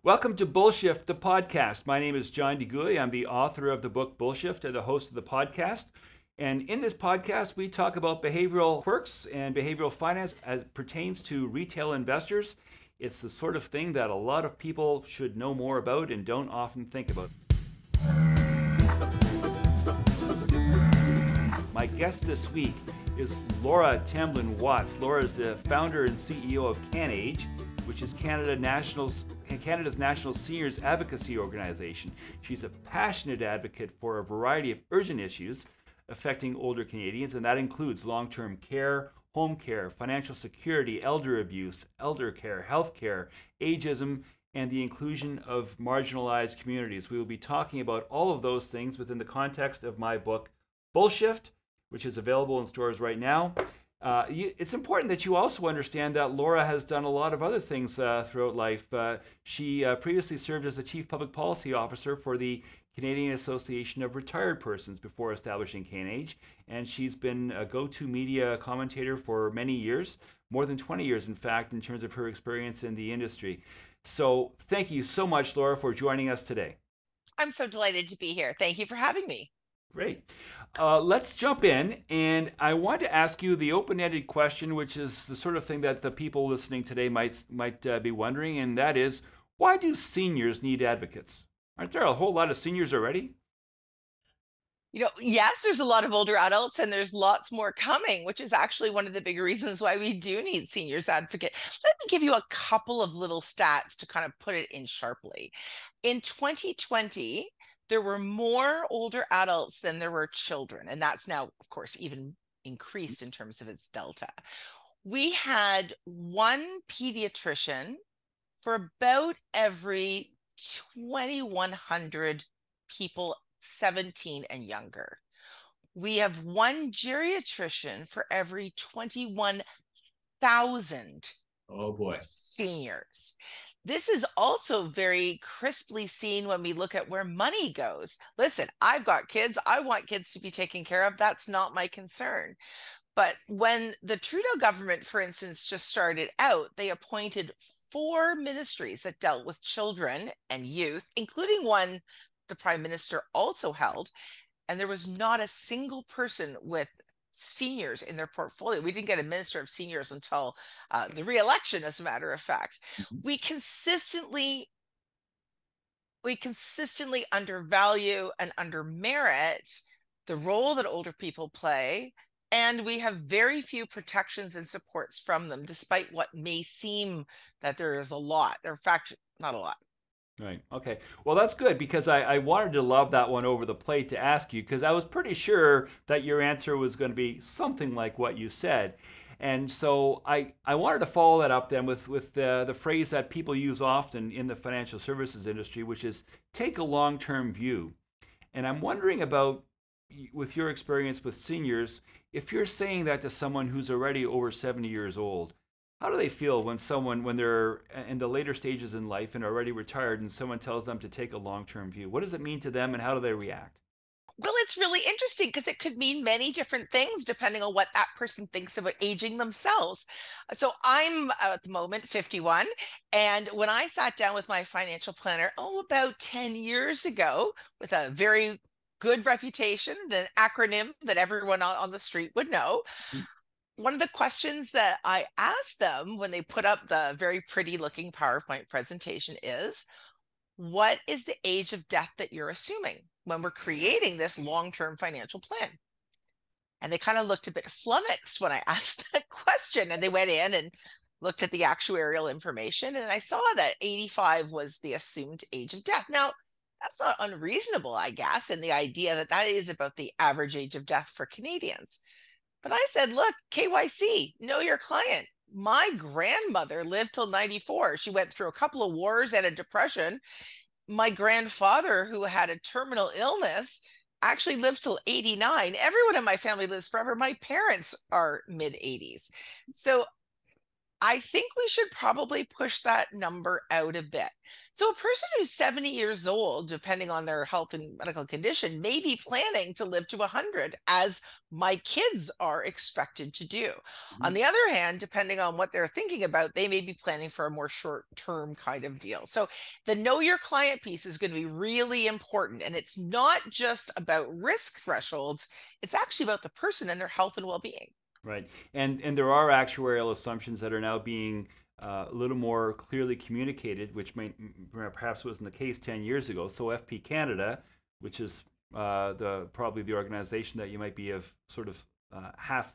Welcome to Bullshift, the podcast. My name is John DeGuy. I'm the author of the book Bullshift and the host of the podcast. And in this podcast, we talk about behavioral quirks and behavioral finance as it pertains to retail investors. It's the sort of thing that a lot of people should know more about and don't often think about. My guest this week is Laura Tamblyn-Watts. Laura is the founder and CEO of CanAge, which is Canada's national seniors advocacy organization. She's a passionate advocate for a variety of urgent issues affecting older Canadians, and that includes long-term care, home care, financial security, elder abuse, elder care, health care, ageism, and the inclusion of marginalized communities. We will be talking about all of those things within the context of my book, Bullshift, which is available in stores right now. It's important that you also understand that Laura has done a lot of other things throughout life. She previously served as the Chief Public Policy Officer for the Canadian Association of Retired Persons before establishing CanAge, and she's been a go-to media commentator for many years, more than 20 years in fact, in terms of her experience in the industry. So thank you so much, Laura, for joining us today. I'm so delighted to be here. Thank you for having me. Great. Let's jump in, and I want to ask you the open-ended question, which is the sort of thing that the people listening today might be wondering, and that is, why do seniors need advocates? Aren't there a whole lot of seniors already? Yes, there's a lot of older adults and there's lots more coming, which is actually one of the big reasons why we do need seniors advocate. Let me give you a couple of little stats to kind of put it in sharply. In 2020, there were more older adults than there were children, and that's now, of course, even increased in terms of its delta. We had one pediatrician for about every 2,100 people 17 and younger. We have one geriatrician for every 21,000 seniors. This is also very crisply seen when we look at where money goes. Listen, I've got kids. I want kids to be taken care of. That's not my concern. But when the Trudeau government, for instance, just started out, they appointed 4 ministries that dealt with children and youth, including one the Prime Minister also held. And there was not a single person with seniors in their portfolio. We didn't get a minister of seniors until the re-election, as a matter of fact. We consistently undervalue and undermerit the role that older people play, and we have very few protections and supports from them, despite what may seem that there is a lot. In fact, not a lot. Right. Okay. Well, that's good because I wanted to lob that one over the plate to ask you because I was pretty sure that your answer was going to be something like what you said. And so I wanted to follow that up then with the phrase that people use often in the financial services industry, which is take a long-term view. And I'm wondering about, with your experience with seniors, if you're saying that to someone who's already over 70 years old, how do they feel when they're in the later stages in life and already retired and someone tells them to take a long-term view? What does it mean to them and how do they react? Well, it's really interesting because it could mean many different things depending on what that person thinks about aging themselves. So I'm at the moment 51. And when I sat down with my financial planner, about 10 years ago, with a very good reputation and an acronym that everyone on the street would know, one of the questions that I asked them when they put up the very pretty looking PowerPoint presentation is, what is the age of death that you're assuming when we're creating this long-term financial plan? And they kind of looked a bit flummoxed when I asked that question, and they went in and looked at the actuarial information, and I saw that 85 was the assumed age of death. Now, that's not unreasonable, I guess, in the idea that that is about the average age of death for Canadians. But I said, look, KYC, know your client. My grandmother lived till 94. She went through a couple of wars and a depression. My grandfather, who had a terminal illness, actually lived till 89. Everyone in my family lives forever. My parents are mid 80s. So I think we should probably push that number out a bit. So, a person who's 70 years old, depending on their health and medical condition, may be planning to live to 100, as my kids are expected to do. On Mhm. the other hand, depending on what they're thinking about, they may be planning for a more short term kind of deal. So, the know your client piece is going to be really important. And it's not just about risk thresholds, it's actually about the person and their health and well being. Right. And there are actuarial assumptions that are now being a little more clearly communicated, which perhaps wasn't the case 10 years ago. So FP Canada, which is the probably the organization that you might be of sort of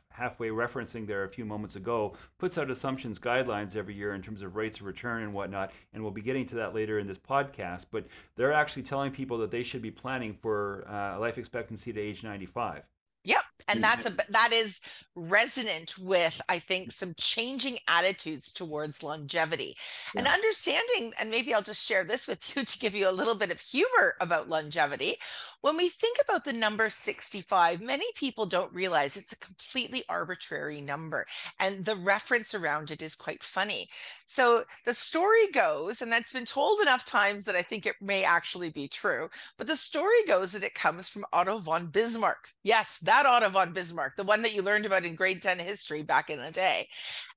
halfway referencing there a few moments ago, puts out assumptions guidelines every year in terms of rates of return and whatnot. And we'll be getting to that later in this podcast. But they're actually telling people that they should be planning for life expectancy to age 95. Yep. And And, that is resonant with, I think, some changing attitudes towards longevity and yeah. understanding. And maybe I'll just share this with you to give you a little bit of humor about longevity. When we think about the number 65, many people don't realize it's a completely arbitrary number. And the reference around it is quite funny. So the story goes, and that's been told enough times that I think it may actually be true, but the story goes that it comes from Otto von Bismarck. Yes, that Otto von Bismarck, the one that you learned about in grade 10 history back in the day.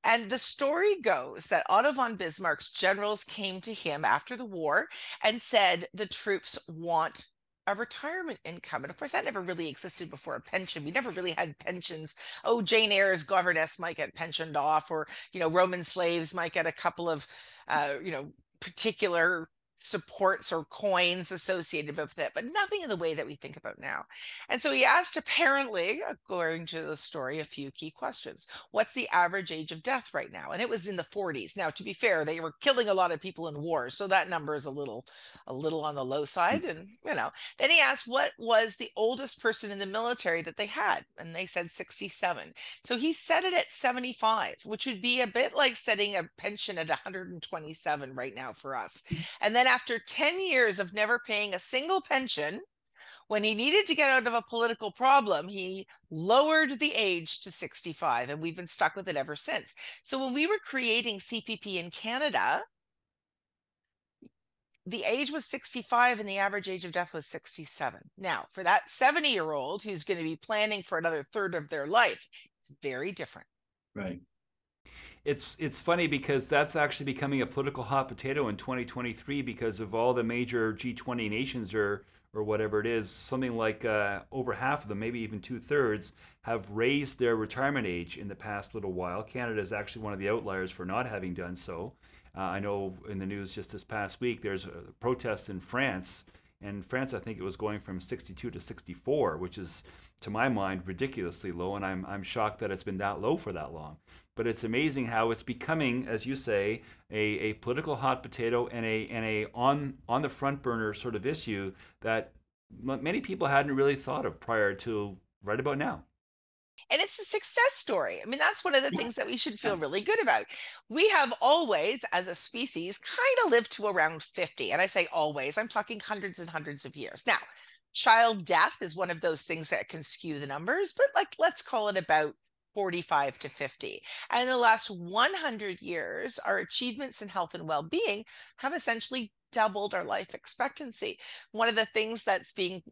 And the story goes that Otto von Bismarck's generals came to him after the war and said, the troops want a retirement income. And of course, that never really existed before a pension. We never really had pensions. Oh, Jane Eyre's governess might get pensioned off, or, Roman slaves might get a couple of, particular supports or coins associated with it, but nothing in the way that we think about now. And so he asked, apparently, according to the story, a few key questions. What's the average age of death right now? And it was in the 40s. Now, to be fair, they were killing a lot of people in wars, so that number is a little on the low side. And then he asked, what was the oldest person in the military that they had? And they said 67. So he set it at 75, which would be a bit like setting a pension at 127 right now for us. And then after 10 years of never paying a single pension, when he needed to get out of a political problem, he lowered the age to 65, and we've been stuck with it ever since. So when we were creating CPP in Canada, the age was 65 and the average age of death was 67. Now, for that 70-year-old who's going to be planning for another third of their life, it's very different. Right. It's funny because that's actually becoming a political hot potato in 2023 because of all the major G20 nations or whatever it is. Something like over half of them, maybe even 2/3, have raised their retirement age in the past little while. Canada is actually one of the outliers for not having done so. I know in the news just this past week there's protests in France. In France, I think it was going from 62 to 64, which is, to my mind, ridiculously low, and I'm shocked that it's been that low for that long. But it's amazing how it's becoming, as you say, a political hot potato and a on the front burner sort of issue that many people hadn't really thought of prior to right about now. And it's a success story. I mean, that's one of the Yeah, things that we should yeah. feel really good about. We have always, as a species, kind of lived to around 50. And I say always, I'm talking hundreds and hundreds of years. Now, child death is one of those things that can skew the numbers, but let's call it about 45 to 50. And in the last 100 years, our achievements in health and well-being have essentially doubled our life expectancy. One of the things that's being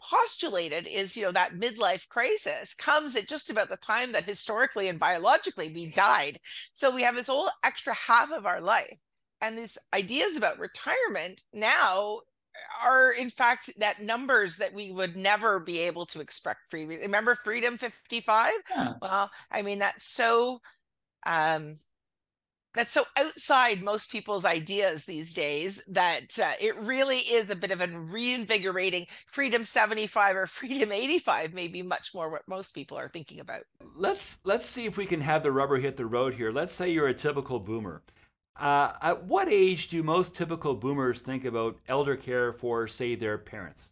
postulated is, that midlife crisis comes at just about the time that historically and biologically we died. So we have this whole extra half of our life. And these ideas about retirement now are in fact that numbers that we would never be able to expect. Remember Freedom 55? Yeah. Well, I mean, um, that's so outside most people's ideas these days that it really is a bit of a reinvigorating. Freedom 75 or Freedom 85 may be much more what most people are thinking about. Let's see if we can have the rubber hit the road here. Let's say you're a typical boomer. At what age do most typical boomers think about elder care for, say, their parents?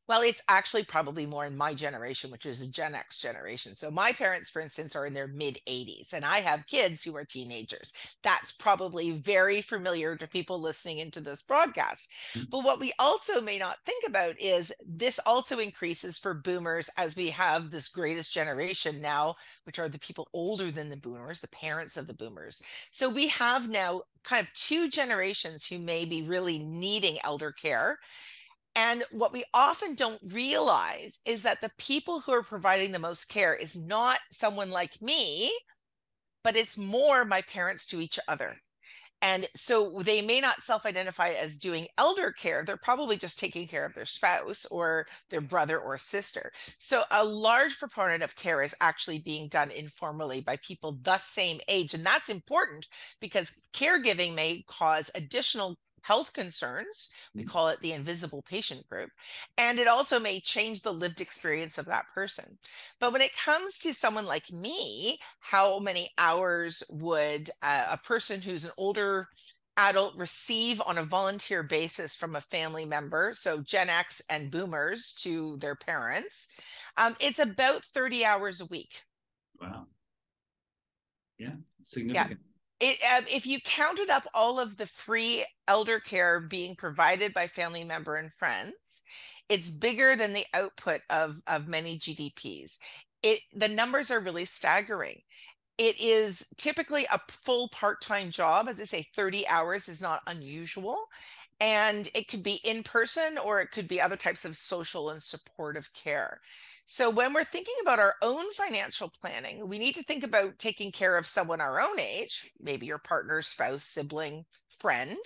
Well, it's actually probably more in my generation, which is a Gen X generation. So my parents, for instance, are in their mid 80s, and I have kids who are teenagers. That's probably very familiar to people listening into this broadcast. But what we also may not think about is this also increases for boomers as we have this greatest generation now, which are the people older than the boomers, the parents of the boomers. So we have now kind of two generations who may be really needing elder care. And what we often don't realize is that the people who are providing the most care is not someone like me, but it's more my parents to each other. And so they may not self identify as doing elder care. They're probably just taking care of their spouse or their brother or sister. So a large proponent of care is actually being done informally by people the same age. And that's important because caregiving may cause additional health concerns. We call it the invisible patient group. And it also may change the lived experience of that person. But when it comes to someone like me, how many hours would a person who's an older adult receive on a volunteer basis from a family member? So Gen X and boomers to their parents. It's about 30 hours a week. Wow. Yeah, Yeah. significant. If you counted up all of the free elder care being provided by family member and friends, it's bigger than the output of many GDPs. The numbers are really staggering. It is typically a full part-time job. As I say, 30 hours is not unusual. And it could be in person or it could be other types of social and supportive care. So when we're thinking about our own financial planning, we need to think about taking care of someone our own age, maybe your partner, spouse, sibling, friend.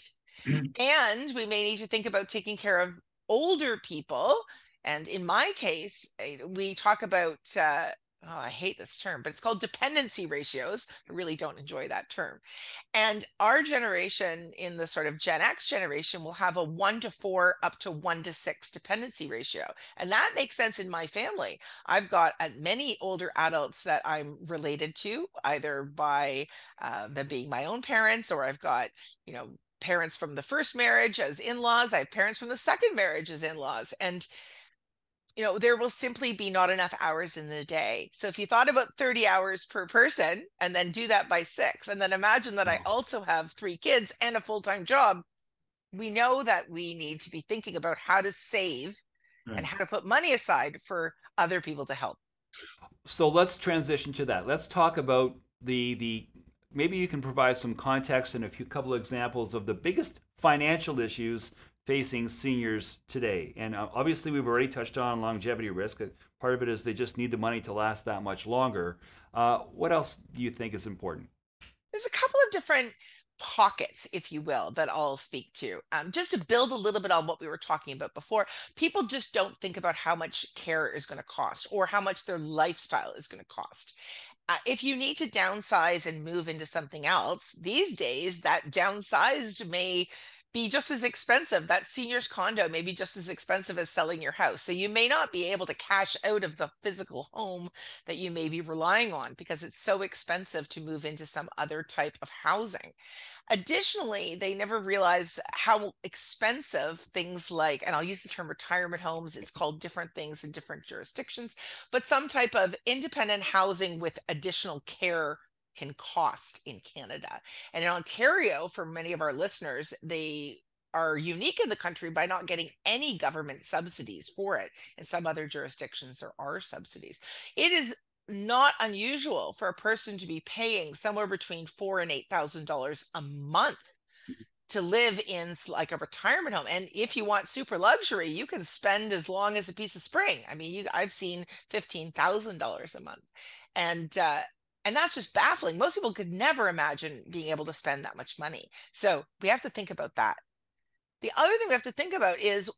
And we may need to think about taking care of older people. And in my case, we talk about, I hate this term, but it's called dependency ratios. I really don't enjoy that term. And our generation, in the sort of Gen X generation, will have a 1 to 4 up to 1 to 6 dependency ratio. And that makes sense in my family. I've got many older adults that I'm related to, either by them being my own parents, or I've got, parents from the first marriage as in-laws. I have parents from the second marriage as in-laws. And there will simply be not enough hours in the day. So if you thought about 30 hours per person and then do that by 6, and then imagine that I also have 3 kids and a full-time job, we know that we need to be thinking about how to save and how to put money aside for other people to help. So let's transition to that. Let's talk about the maybe you can provide some context and couple of examples of the biggest financial issues facing seniors today. And obviously we've already touched on longevity risk. Part of it is they just need the money to last that much longer. What else do you think is important? There's a couple of different pockets, if you will, that I'll speak to. Just to build a little bit on what we were talking about before, people just don't think about how much care is going to cost or how much their lifestyle is going to cost. If you need to downsize and move into something else, these days that downsized may be just as expensive. That senior's condo may be just as expensive as selling your house. So you may not be able to cash out of the physical home that you may be relying on because it's so expensive to move into some other type of housing. Additionally, they never realize how expensive things like, and I'll use the term retirement homes, it's called different things in different jurisdictions, but some type of independent housing with additional care can cost in Canada. And in Ontario, for many of our listeners, they are unique in the country by not getting any government subsidies for it. In some other jurisdictions, there are subsidies. It is not unusual for a person to be paying somewhere between $4,000 and $8,000 a month to live in like a retirement home. And if you want super luxury, you can spend as long as a piece of spring. I mean, I've seen $15,000 a month. And that's just baffling. Most people could never imagine being able to spend that much money. So we have to think about that. The other thing we have to think about is,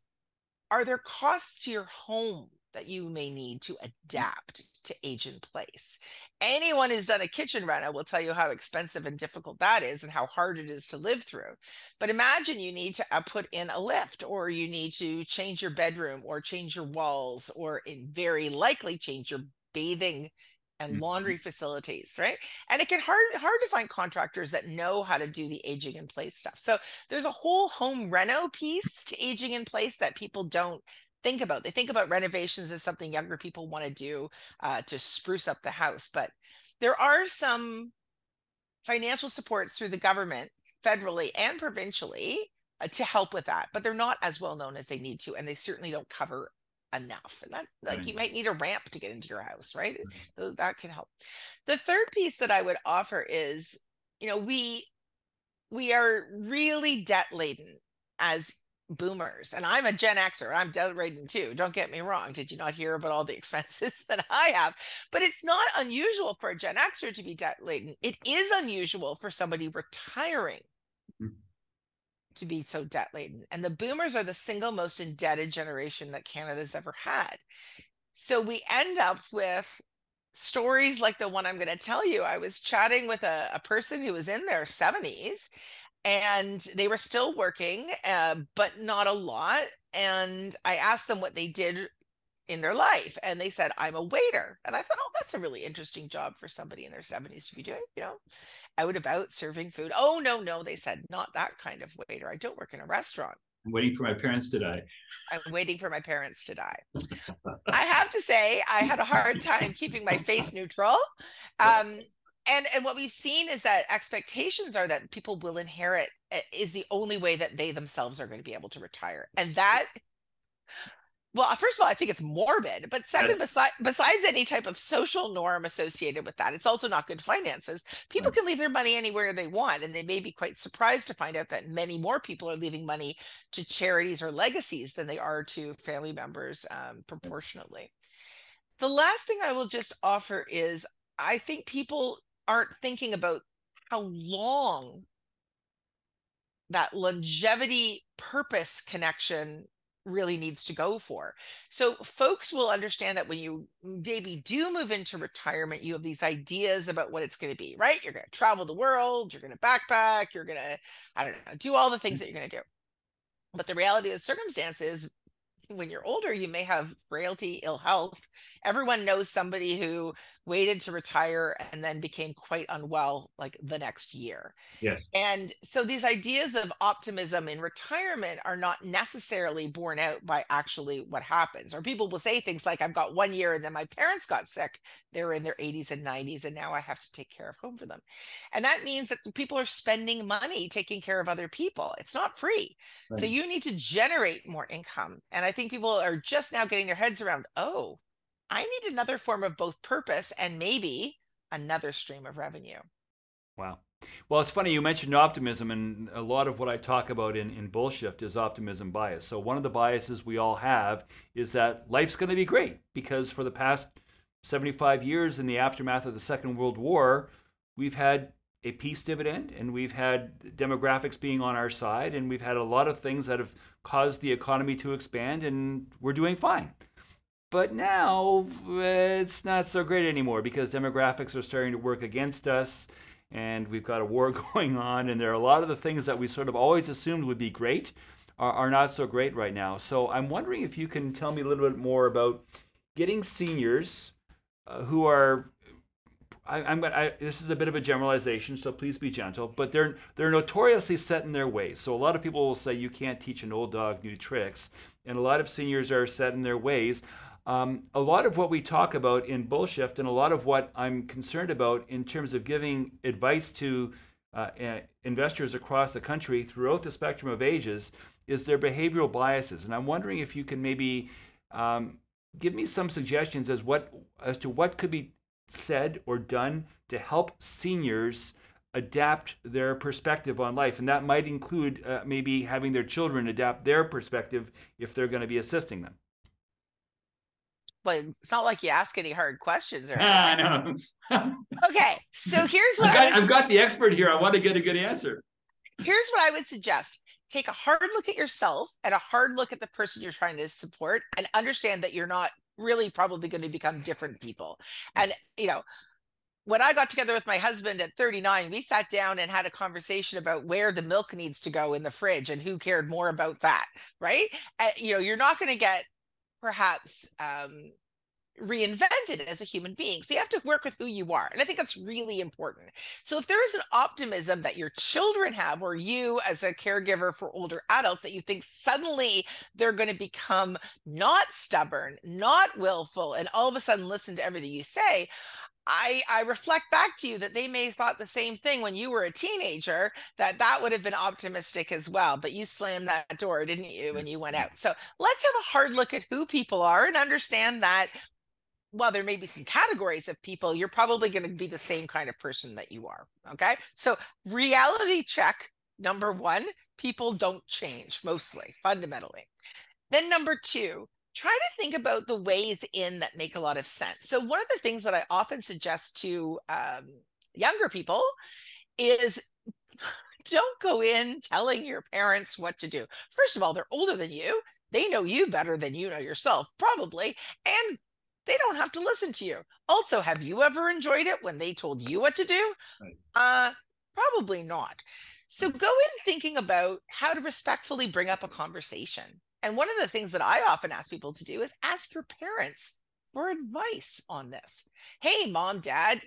are there costs to your home that you may need to adapt to age in place? Anyone who's done a kitchen reno will tell you how expensive and difficult that is and how hard it is to live through. But imagine you need to put in a lift, or you need to change your bedroom or change your walls, or very likely change your bathing and laundry facilities, right? And it can hard to find contractors that know how to do the aging in place stuff. So there's a whole home reno piece to aging in place that people don't think about. They think about renovations as something younger people want to do to spruce up the house. But there are some financial supports through the government, federally and provincially, to help with that. But they're not as well known as they need to, and they certainly don't cover enough. And that, like, Right. you might need a ramp to get into your house, right? Right. That can help. The third piece that I would offer is, we are really debt laden as boomers, and I'm a Gen Xer. I'm debt laden too. Don't get me wrong. Did you not hear about all the expenses that I have? But it's not unusual for a Gen Xer to be debt laden. It is unusual for somebody retiring Mhm. to be so debt laden. And the boomers are the single most indebted generation that Canada's ever had. So we end up with stories like the one I'm going to tell you. I was chatting with a person who was in their 70s, and they were still working, but not a lot. And I asked them what they did in their life, and they said, I'm a waiter. And I thought, oh, that's a really interesting job for somebody in their 70s to be doing, out and about serving food. Oh, no, no, they said, not that kind of waiter. I don't work in a restaurant. I'm waiting for my parents to die. I'm waiting for my parents to die. I have to say, I had a hard time keeping my face neutral. Um, and what we've seen is that expectations are that people will inherit, is the only way that they themselves are going to be able to retire. And that, well, first of all, I think it's morbid. But second, Yes. besides any type of social norm associated with that, it's also not good finances. People Right. can leave their money anywhere they want, and they may be quite surprised to find out that many more people are leaving money to charities or legacies than they are to family members, proportionately. The last thing I will just offer is, I think people aren't thinking about how long that longevity purpose connection really needs to go for. So folks will understand that when you maybe do move into retirement, you have these ideas about what it's going to be, right? You're going to travel the world, you're going to backpack, you're going to, I don't know, do all the things that you're going to do. But the reality of the circumstance is, when you're older, you may have frailty, ill health. Everyone knows somebody who waited to retire and then became quite unwell like the next year. Yes. And so these ideas of optimism in retirement are not necessarily borne out by actually what happens. Or people will say things like, I've got 1 year and then my parents got sick. They were in their 80s and 90s, and now I have to take care of home for them. And that means that people are spending money taking care of other people. It's not free. So Right. you need to generate more income. And I think people are just now getting their heads around, oh, I need another form of both purpose and maybe another stream of revenue. Wow. Well, it's funny you mentioned optimism, and a lot of what I talk about in Bullshift is optimism bias. So one of the biases we all have is that life's going to be great because for the past 75 years in the aftermath of the Second World War, we've had a peace dividend and we've had demographics being on our side and we've had a lot of things that have caused the economy to expand and we're doing fine. But now it's not so great anymore because demographics are starting to work against us and we've got a war going on, and there are a lot of the things that we sort of always assumed would be great are not so great right now. So I'm wondering if you can tell me a little bit more about getting seniors who are. This is a bit of a generalization, so please be gentle. But they're notoriously set in their ways. So a lot of people will say you can't teach an old dog new tricks, and a lot of seniors are set in their ways. A lot of what we talk about in Bullshift and a lot of what I'm concerned about in terms of giving advice to investors across the country throughout the spectrum of ages is their behavioral biases. And I'm wondering if you can maybe give me some suggestions as to what could be said or done to help seniors adapt their perspective on life. And that might include maybe having their children adapt their perspective if they're going to be assisting them. But it's not like you ask any hard questions or I anything. know. Okay, so here's what I've got the expert here. I want to get a good answer. here's what I would suggest. Take a hard look at yourself and a hard look at the person you're trying to support, and understand that you're not really probably going to become different people. And when I got together with my husband at 39, we sat down and had a conversation about where the milk needs to go in the fridge and who cared more about that, right? You're not going to get perhaps reinvented as a human being. So you have to work with who you are. And I think that's really important. So if there is an optimism that your children have, or you as a caregiver for older adults, that you think suddenly they're going to become not stubborn, not willful, and all of a sudden listen to everything you say, I reflect back to you that they may have thought the same thing when you were a teenager, that that would have been optimistic as well. But you slammed that door, didn't you, when you went out? So let's have a hard look at who people are and understand that while there may be some categories of people, you're probably going to be the same kind of person that you are. Okay. So reality check number one, people don't change mostly, fundamentally. Then number two, try to think about the ways in that make a lot of sense. So one of the things that I often suggest to younger people is don't go in telling your parents what to do. First of all, they're older than you. They know you better than you know yourself, probably. And they don't have to listen to you. Also, have you ever enjoyed it when they told you what to do? Right. Probably not. So go in thinking about how to respectfully bring up a conversation. And one of the things that I often ask people to do is ask your parents for advice on this. Hey, mom, dad,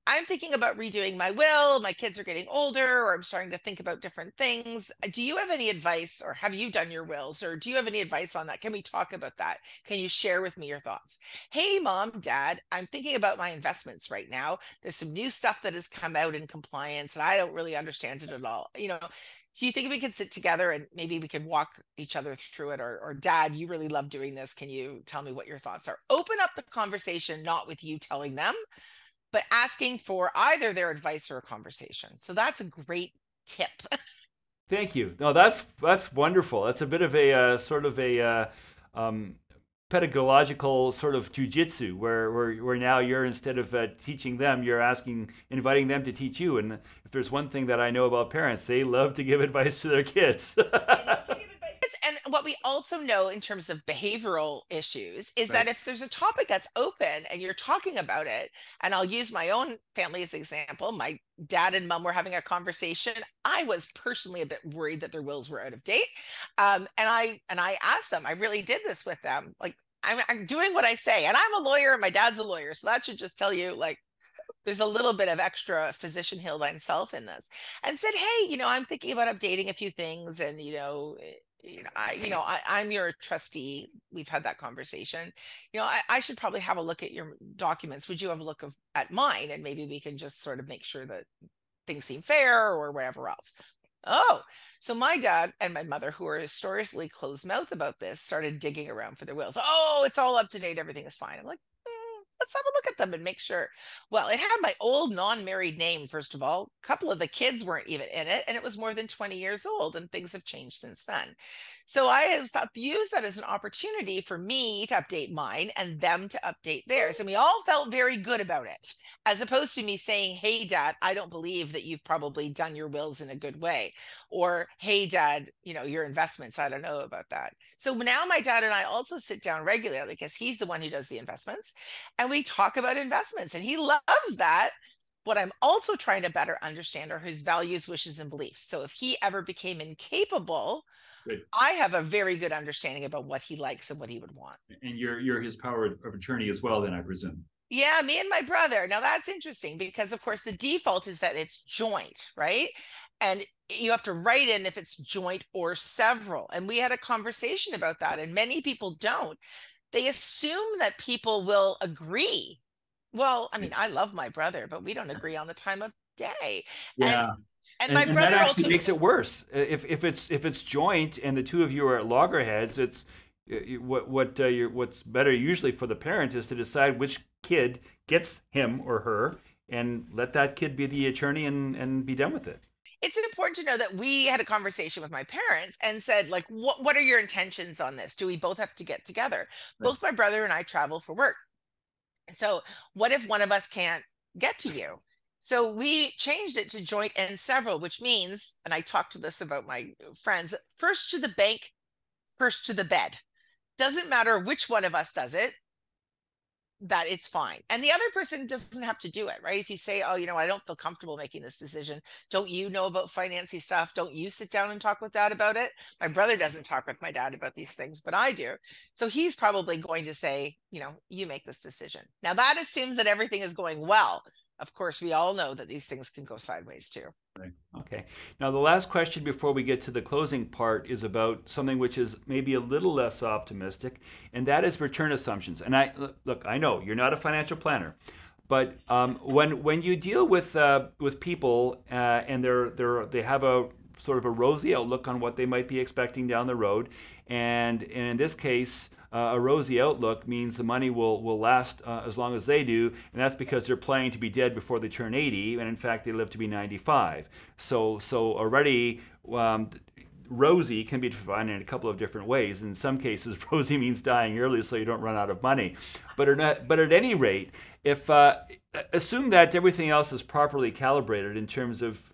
I'm thinking about redoing my will. My kids are getting older, or I'm starting to think about different things. Do you have any advice, or have you done your wills, or do you have any advice on that? Can we talk about that? Can you share with me your thoughts? Hey, mom, dad, I'm thinking about my investments right now. There's some new stuff that has come out in compliance, and I don't really understand it at all. Do you think we could sit together and maybe we could walk each other through it? Or dad, you really love doing this. Can you tell me what your thoughts are? Open up the conversation, not with you telling them, but asking for either their advice or a conversation. So that's a great tip. Thank you. No, that's wonderful. That's a bit of a sort of a pedagogical sort of jujitsu, where now you're, instead of teaching them, you're inviting them to teach you. And if there's one thing that I know about parents, they love to give advice to their kids. They love to give advice. And what we also know in terms of behavioral issues is that if there's a topic that's open and you're talking about it, and I'll use my own family as an example, my dad and mom were having a conversation. I was personally a bit worried that their wills were out of date. And I asked them, I really did this with them. Like, I'm doing what I say, and I'm a lawyer and my dad's a lawyer. So that should just tell you, like, there's a little bit of extra physician Hildine self in this, and said, hey, I'm thinking about updating a few things. And, I'm your trustee. We've had that conversation. I should probably have a look at your documents. Would you have a look at mine? And maybe we can just sort of make sure that things seem fair, or whatever else. Oh, so my dad and my mother, who are historically closed mouth about this, started digging around for their wills. Oh, it's all up to date. Everything is fine. I'm like, let's have a look at them and make sure. Well, it had my old non-married name, first of all. A couple of the kids weren't even in it, and it was more than 20 years old, and things have changed since then. So I have thought, use that as an opportunity for me to update mine and them to update theirs. And we all felt very good about it, as opposed to me saying, hey, dad, I don't believe that you've probably done your wills in a good way. Or, hey, dad, your investments, I don't know about that. So now my dad and I also sit down regularly, because he's the one who does the investments. And we talk about investments, and he loves that. What I'm also trying to better understand are his values, wishes, and beliefs. So if he ever became incapable, Good. I have a very good understanding about what he likes and what he would want. And you're his power of attorney as well, then, I presume. Yeah, me and my brother. Now that's interesting, because of course the default is that it's joint, right? And you have to write in if it's joint or several. And we had a conversation about that, and many people don't. They assume that people will agree. Well, I mean, I love my brother, but we don't agree on the time of day. Yeah. And my brother that also makes it worse. If it's joint and the two of you are at loggerheads, it's what's better usually for the parent is to decide which kid gets him or her, and let that kid be the attorney and be done with it. It's important to know that we had a conversation with my parents and said, like, what are your intentions on this? Do we both have to get together? Right. Both my brother and I travel for work. So what if one of us can't get to you? So we changed it to joint and several, which means, and I talked to this about my friends, first to the bank, first to the bed. Doesn't matter which one of us does it. that it's fine. And the other person doesn't have to do it, right? If you say, oh, I don't feel comfortable making this decision. Don't you know about financy stuff? Don't you sit down and talk with dad about it? My brother doesn't talk with my dad about these things, but I do. So he's probably going to say, you make this decision. Now that assumes that everything is going well. Of course, we all know that these things can go sideways too. Right. Okay. Now, the last question before we get to the closing part is about something which is maybe a little less optimistic, and that is return assumptions. And I know you're not a financial planner, but when you deal with people and they have a sort of a rosy outlook on what they might be expecting down the road, and in this case, a rosy outlook means the money will last as long as they do, and that's because they're planning to be dead before they turn 80, and in fact they live to be 95. So already rosy can be defined in a couple of different ways. In some cases, rosy means dying early so you don't run out of money. But at any rate, if assume that everything else is properly calibrated in terms of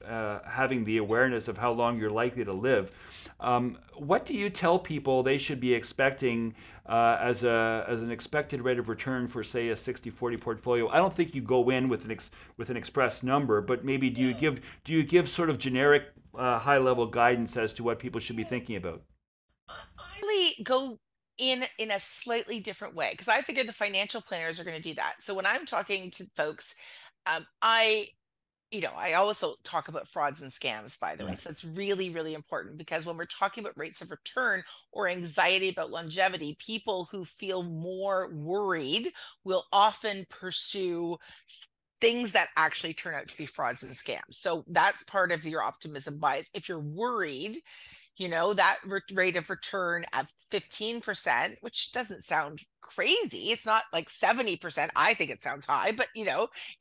having the awareness of how long you're likely to live, what do you tell people they should be expecting as an expected rate of return for, say, a 60-40 portfolio? I don't think you go in with an express number, but maybe do you give sort of generic high-level guidance as to what people should be thinking about? I really go in a slightly different way because I figure the financial planners are going to do that. So when I'm talking to folks, I also talk about frauds and scams, by the way. Right. So it's really, really important because when we're talking about rates of return or anxiety about longevity, people who feel more worried will often pursue things that actually turn out to be frauds and scams. So that's part of your optimism bias. If you're worried, that rate of return of 15%, which doesn't sound crazy. It's not like 70%. I think it sounds high, but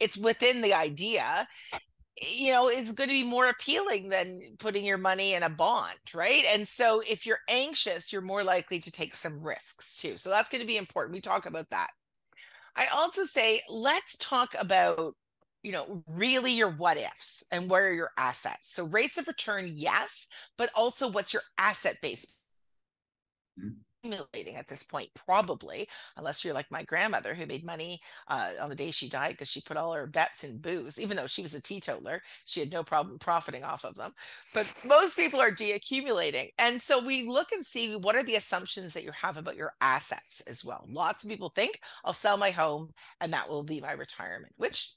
it's within the idea, is going to be more appealing than putting your money in a bond, right? And so if you're anxious, you're more likely to take some risks too. So that's going to be important. We talk about that. I also say, let's talk about, really your what ifs and where are your assets. So rates of return, yes, but also what's your asset base accumulating at this point, probably, unless you're like my grandmother who made money on the day she died because she put all her bets in booze. Even though she was a teetotaler, she had no problem profiting off of them. But most people are deaccumulating. And so we look and see what are the assumptions that you have about your assets as well. Lots of people think I'll sell my home and that will be my retirement, which,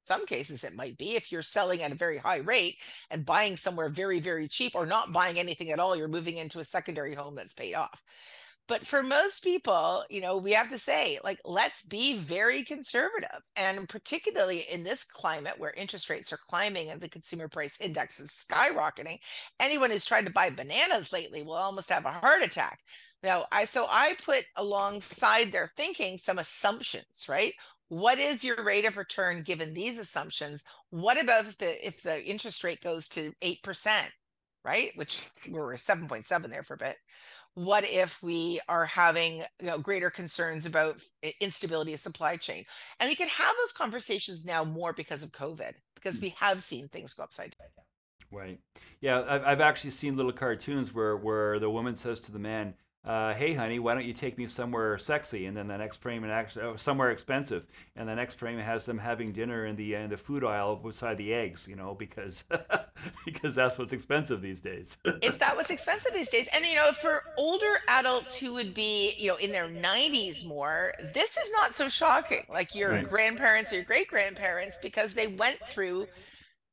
some cases it might be. If you're selling at a very high rate and buying somewhere very, very cheap, or not buying anything at all, you're moving into a secondary home that's paid off. But for most people, we have to say, like, let's be very conservative. And particularly in this climate where interest rates are climbing and the consumer price index is skyrocketing, anyone who's tried to buy bananas lately will almost have a heart attack. Now, I put alongside their thinking some assumptions, right? What is your rate of return given these assumptions? What about if the interest rate goes to 8%, right? Which we were 7.7 there for a bit. What if we are having greater concerns about instability of supply chain? And we can have those conversations now more because of COVID, because we have seen things go upside down. Right. Yeah, I've actually seen little cartoons where the woman says to the man, "Hey, honey, why don't you take me somewhere sexy?" And then the next frame, somewhere expensive, and the next frame has them having dinner in the food aisle beside the eggs, because because that's what's expensive these days. Is that what's expensive these days? And for older adults who would be, in their 90s more, this is not so shocking, like your Right. grandparents or your great grandparents, because they went through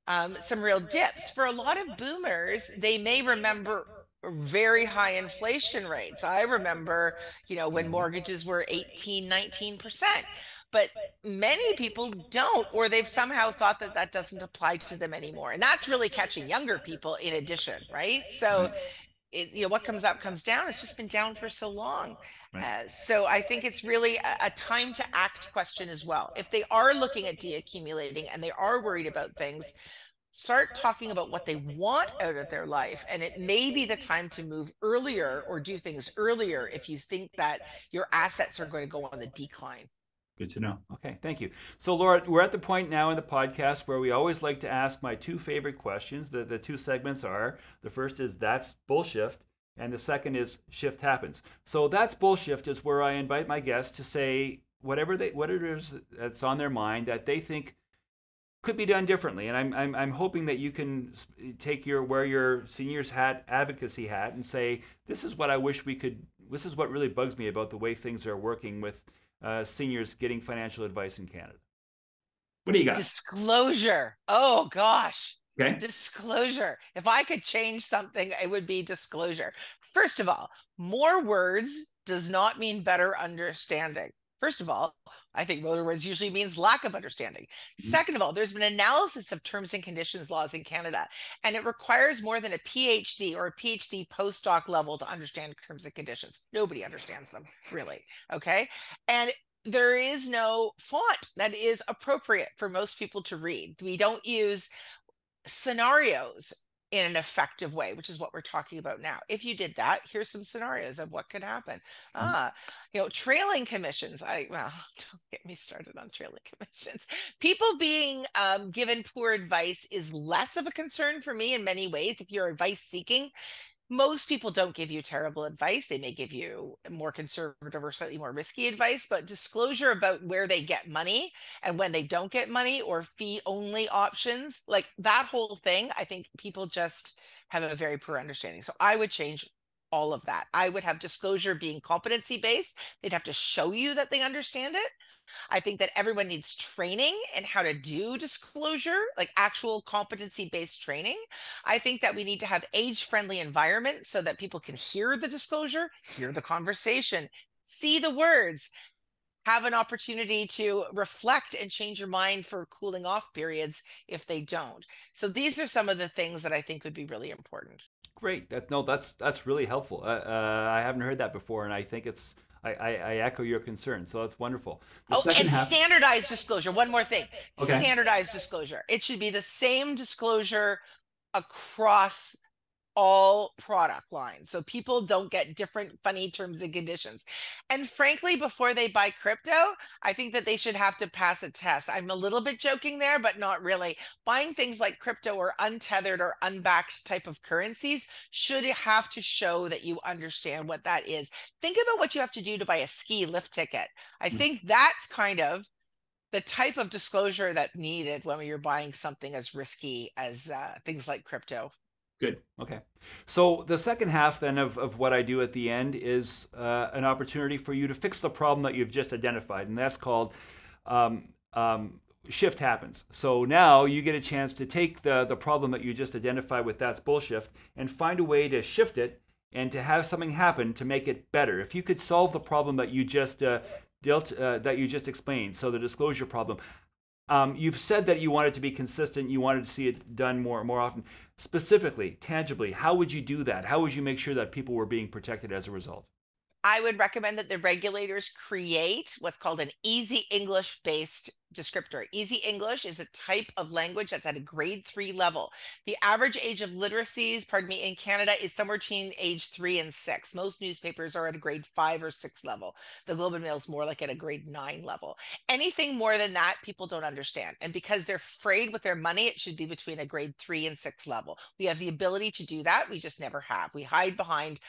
some real dips. For a lot of boomers, they may remember very high inflation rates. I remember, when Mhm. mortgages were 18, 19%. But many people don't, or they've somehow thought that that doesn't apply to them anymore. And that's really catching younger people in addition, right? So, Right. what comes up comes down. It's just been down for so long. Right. So I think it's really a time to act question as well. If they are looking at deaccumulating and they are worried about things, start talking about what they want out of their life. And it may be the time to move earlier or do things earlier if you think that your assets are going to go on the decline. Good to know. Okay, thank you. So, Laura, we're at the point now in the podcast where we always like to ask my two favorite questions. The two segments are, the first is "That's Bullshift," and the second is "Shift Happens." So, "That's Bullshift" is where I invite my guests to say what it is that's on their mind that they think could be done differently. And I'm hoping that you can take wear your seniors hat, advocacy hat, and say, this is what I wish we could. This is what really bugs me about the way things are working with seniors getting financial advice in Canada. What do you got? Disclosure. Oh gosh. Okay. Disclosure. If I could change something, it would be disclosure. First of all, more words does not mean better understanding. First of all, I think more words usually means lack of understanding. Mhm. Second of all, there's been analysis of terms and conditions laws in Canada, and it requires more than a PhD or a PhD postdoc level to understand terms and conditions. Nobody understands them, really. Okay. And there is no font that is appropriate for most people to read. We don't use scenarios in an effective way, which is what we're talking about now. If you did that, here's some scenarios of what could happen. Trailing commissions. Well, don't get me started on trailing commissions. People being given poor advice is less of a concern for me in many ways. If you're advice seeking, most people don't give you terrible advice. They may give you more conservative or slightly more risky advice, but disclosure about where they get money and when they don't get money, or fee only options, like that whole thing, I think people just have a very poor understanding. So I would change all of that. I would have disclosure being competency based. They'd have to show you that they understand it. I think that everyone needs training in how to do disclosure, like actual competency-based training. I think that we need to have age-friendly environments so that people can hear the disclosure, hear the conversation, see the words, have an opportunity to reflect and change your mind for cooling off periods if they don't. So these are some of the things that I think would be really important. Great. That's really helpful. I haven't heard that before, and I think I echo your concern. So that's wonderful. The Oh, second and half. standardized disclosure. One more thing. Okay. Standardized disclosure. It should be the same disclosure across all product lines, so people don't get different funny terms and conditions. And frankly, before they buy crypto, I think that they should have to pass a test. I'm a little bit joking there, but not really. Buying things like crypto or untethered or unbacked type of currencies should have to show that you understand what that is. Think about what you have to do to buy a ski lift ticket. I think that's kind of the type of disclosure that's needed when you're buying something as risky as things like crypto. Good. Okay. So the second half then of what I do at the end is an opportunity for you to fix the problem that you've just identified, and that's called shift happens. So now you get a chance to take the problem that you just identified with that's bullshift and find a way to shift it and to have something happen to make it better. If you could solve the problem that you just that you just explained, so the disclosure problem. You've said that you want it to be consistent. You wanted to see it done more often. Specifically, tangibly, how would you do that? How would you make sure that people were being protected as a result? I would recommend that the regulators create what's called an easy English based descriptor. Easy English is a type of language that's at a grade 3 level. The average age of in Canada is somewhere between age 3 and 6. Most newspapers are at a grade 5 or 6 level. The Globe and Mail is more like at a grade 9 level. Anything more than that, people don't understand. And because they're afraid with their money, it should be between a grade 3 and 6 level. We have the ability to do that. We just never have. We hide behind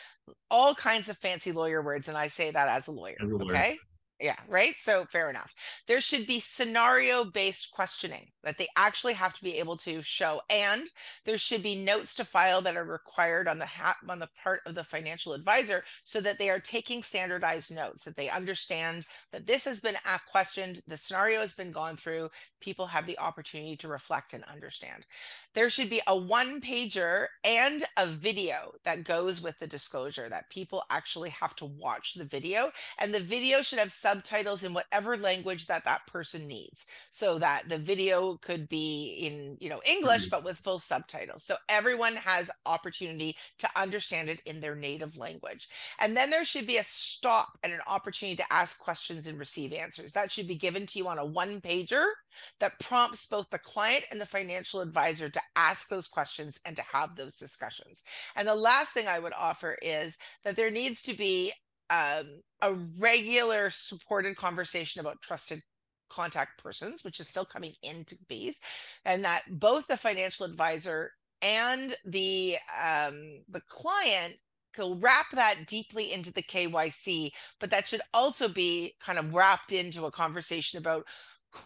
all kinds of fancy lawyer words, and I say that as a lawyer. Everywhere. Okay. Yeah, right. So fair enough. There should be scenario based questioning that they actually have to be able to show, and there should be notes to file that are required on the part of the financial advisor, so that they are taking standardized notes, that they understand that this has been questioned, the scenario has been gone through, people have the opportunity to reflect and understand. There should be a one pager and a video that goes with the disclosure, that people actually have to watch the video, and the video should have subtitles in whatever language that person needs, so that the video could be in English but with full subtitles, so everyone has opportunity to understand it in their native language. And then there should be a stop and an opportunity to ask questions and receive answers. That should be given to you on a one pager that prompts both the client and the financial advisor to ask those questions and to have those discussions. And the last thing I would offer is that there needs to be a regular supported conversation about trusted contact persons, which is still coming into bees, and that both the financial advisor and the client wrap that deeply into the KYC, but that should also be kind of wrapped into a conversation about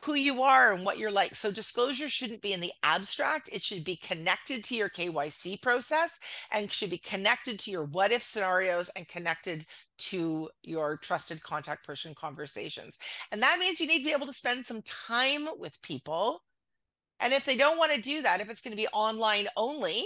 who you are and what you're like. So disclosure shouldn't be in the abstract. It should be connected to your KYC process and should be connected to your what if scenarios and connected to your trusted contact person conversations. And that means you need to be able to spend some time with people. And if they don't want to do that, if it's going to be online only,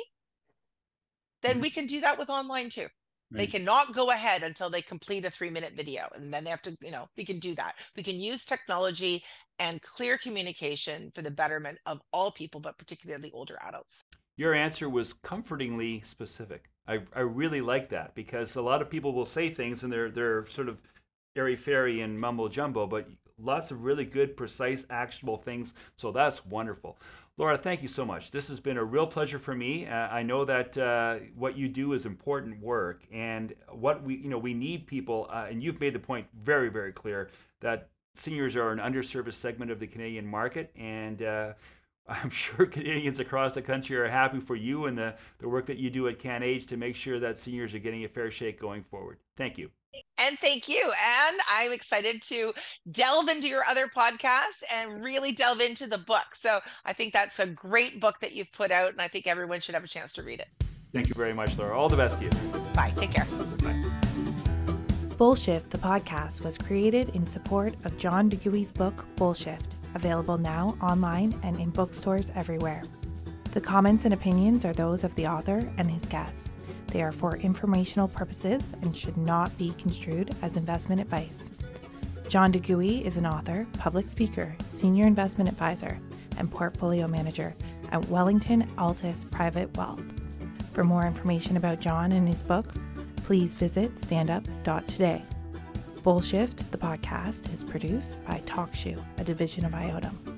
then we can do that with online too. They cannot go ahead until they complete a 3-minute video. And then they have to, we can do that. We can use technology and clear communication for the betterment of all people, but particularly older adults. Your answer was comfortingly specific. I really like that, because a lot of people will say things and they're sort of airy-fairy and mumbo-jumbo, but lots of really good, precise, actionable things. So that's wonderful. Laura, thank you so much. This has been a real pleasure for me. I know that what you do is important work, and what we need people, and you've made the point very, very clear that seniors are an underserviced segment of the Canadian market, and I'm sure Canadians across the country are happy for you and the work that you do at CanAge to make sure that seniors are getting a fair shake going forward. Thank you. And thank you. And I'm excited to delve into your other podcasts and really delve into the book. So I think that's a great book that you've put out, and I think everyone should have a chance to read it. Thank you very much, Laura. All the best to you. Bye. Take care. Bye. Bullshift, the podcast, was created in support of John DeGui's book, Bullshift, available now online and in bookstores everywhere. The comments and opinions are those of the author and his guests. They are for informational purposes and should not be construed as investment advice. John DeGui is an author, public speaker, senior investment advisor, and portfolio manager at Wellington Altus Private Wealth. For more information about John and his books, please visit standup.today. Bullshift, the podcast, is produced by TalkShoe, a division of IOTM.